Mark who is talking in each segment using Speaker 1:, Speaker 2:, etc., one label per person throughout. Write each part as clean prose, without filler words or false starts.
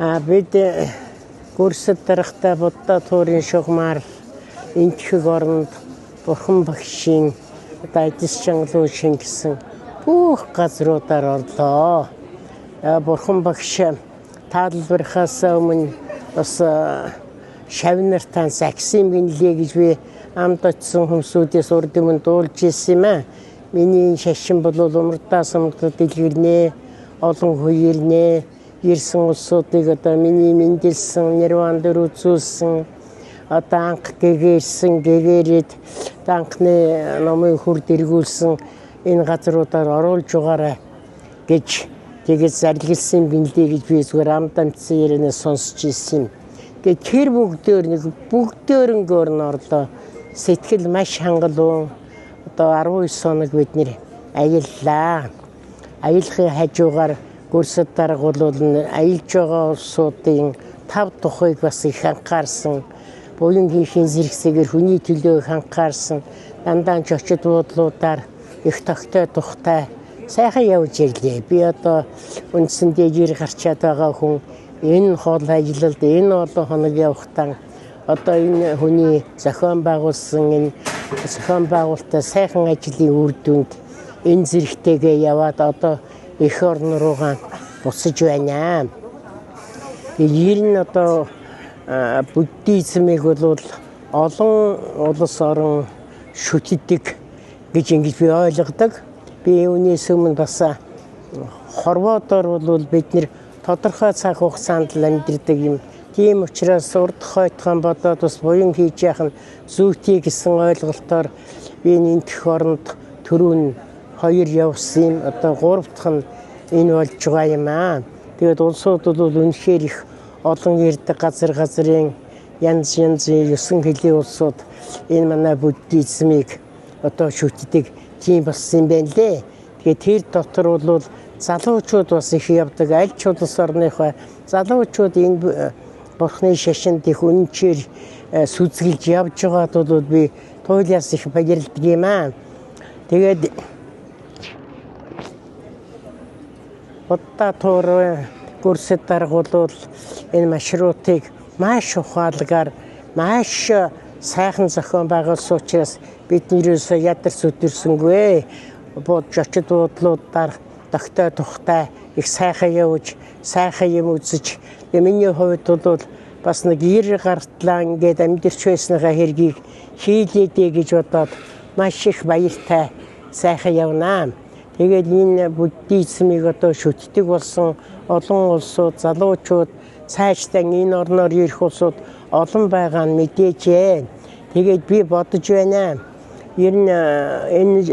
Speaker 1: Бид гүрсэд дарахтаа Будда туурын шугамар энтхэг оронд Бурхан багшийн эдис чангалуу шингэсэн бүх газруудаар орлоо. Бурхан багш таалбархаас өмнө бас шавнартаа саксын бинлээ гэж би амд очсон хүмүүсээс урд өмнө дуулж ирсэн юм аа. Миний шашин бол умардаас өмнө дэлгэрнэ, олон хуйлнэ, ирсэн улсуудыг одоо миний мэндэлсэн, нирванд үзүүлсэн, одоо анх гэгээрээд анхны номын хүрд эргүүлсэн энэ газруудаар оруулж байгаарай гэж тэгээд зарлилсан бинлээ гэж би зүгээр амдамцсан ярианаас сонсч ирсэн юм. Тэгээд тэр бүгдөөрөнгөөр нь орлоо. Сэтгэл маш хангалуун. Одоо 19 хоног бид нэр аяллаа. Аялахын хажуугаар гүрсэд дарга бол аялж байгаа улсуудын 5 тухайг бас их анхаарсан. Буянгийн зэрэгсэгээр хүний төлөө анхаарсан. Дандаа ч очид буудлуудаар их тогтой тухтай сайхан явж ирлээ. Би одоо үндсэндээ жир гарчаад байгаа хүн энэ хоол аялалд энэ олон хоног явахтаа одоо энэ хүний зохион байгуулсан энэ зохион байгуулалтаа сайхан ажлын үр дүнд энэ зэрэгтэйгээ яваад одоо эх орн руугаа буцаж байна. Ер нь одоо буддизмыг бол олон улс орон шүтдэг гэж ингэж би ойлгодог. Би үүнээс өмнө бас хорвоодоор бол бид нэр тодорхой цаг хугацаанд л амьдэрдэг юм. Тийм учраас урд хойтхон бодоод бас буян хийж яах нь зүйтэй гэсэн ойлголтоор би энтх оронд түрүүн 2 явсан юм. Одоо 3 дахь нь энэ болж байгаа юм аа. Тэгээд улсууд бол үнэхээр их олон ирдэг газрын янз янзын 9 хэлийн улсууд энэ манай буддизмыг одоо шүтдэг тийм болсон юм байна лээ. Тэгээд тэр дотор бол залуучууд бас их явдаг. Аль ч улс орныхоо залуучууд энэ Бурхны шашинд их үнчээр сүзгэлж явж байгаад бол би туйлаас их баярлдаг юм аа. Тэгээд Будда туурын гүрсэд дарга бол энэ маршрутыг маш ухаалгаар маш сайхан зохион байгуулсан учраас бидний ерөөсөө ядарч өдөрсөнгүй. Бодж очид буудлуудаар тогтой тухтай их сайхан явж, сайхан юм үзэж, миний хувьд бол бас нэг 90 гартлаа ингээд амьдэрч байсныхаа хэргийг хийлээдэ гэж бодоод маш их баяртай сайхан явнаа. Тэгээд энэ буддизмыг одоо шүтдэг болсон олон улсууд, залуучууд цаашдаа энэ орноор ирэх улсууд олон байгаа нь мэдээжээ. Тэгээд би бодож байна. Ер нь энэ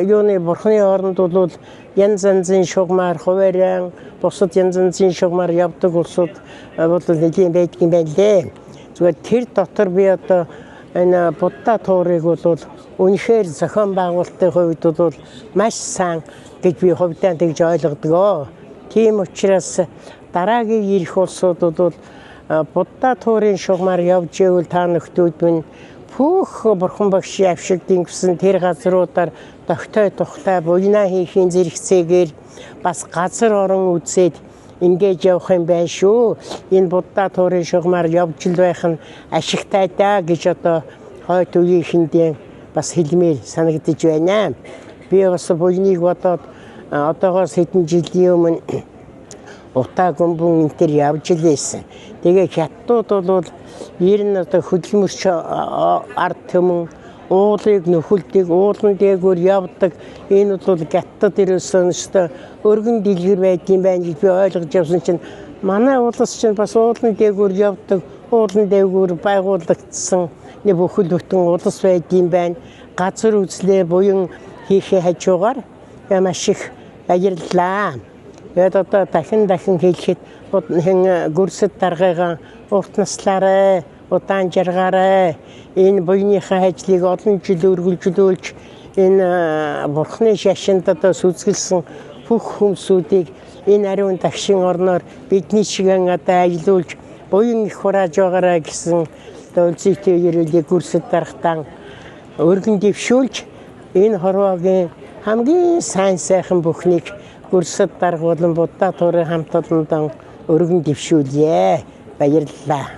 Speaker 1: юуны Бурхны оронд бол янз янзын шугамар, хуваарин, бусад янз янзын шугамар явдаг улсууд бол нэлийн байдаг юм байна лээ. Зүгээр тэр дотор би одоо энэ Будда туурыг бол үнэхээр зохион байгуулалтын хувьд бол маш сайн гэж би хувьдаа тэгж ойлгодог. Тийм учраас дараагийн ирэх улсууд бол Будда туурын шугамар явж ивэл та нөхдүүд минь бүх Бурхан багшийн авшигдын гэсэн тэр газруудаар тогтой тухтай буйнаа хийхийн зэрэгцээгээр бас газар орон үзээд ингэж явах юм байна шүү. Энэ Будда туурын шугамар явж л байх нь ашигтай даа гэж одоо хойд үеийнхэндээ бас хэлмээр санагдаж байна. Би бас буйныг бодоод одоогоос хэдэн жилийн өмнө утаа гүмбэн энэ төр явж лээсэн. Тэгээ хятадууд бол ер нь одоо хөдөлмөрч ард түмэн уулыг нөхөлдөг, уулан дээгүүр явдаг. Энэ бол хятад ерөөсөн өстө өргөн дэлгэр байдсан байна гэж би ойлгож явсан чинь манай улс чинь бас уулан дээгүүр явдаг, уулан дээгүүр байгуулагдсан нэг бүхэл бүтэн улс байдсан байна. Газар үзлээ буян хийхээ хажуугаар маш их баярлалаа. Тэгээд одоо дахин хэлэхэд гүрсэд даргаагаа урт наслаарай, удаан жаргаарай. Энэ буйныхаа ажлыг олон жил үргэлжлүүлж энэ Бурхны шашинд одоо сүзгэлсэн бүх хүмүүсүүдийг энэ ариун дагшин орноор бидний шигэн одоо аялуулж буян их хурааж байгаарай гэсэн өлзийтэй ерөөлийг гүрсэд даргатаа өргөн дэвшүүлж энэ хорвоогийн хамгийн сайн сайхан бүхнийг Гүрсэд дарга болон Будда туурын хамт олондон өргөн дэвшүүлье. Баярлалаа.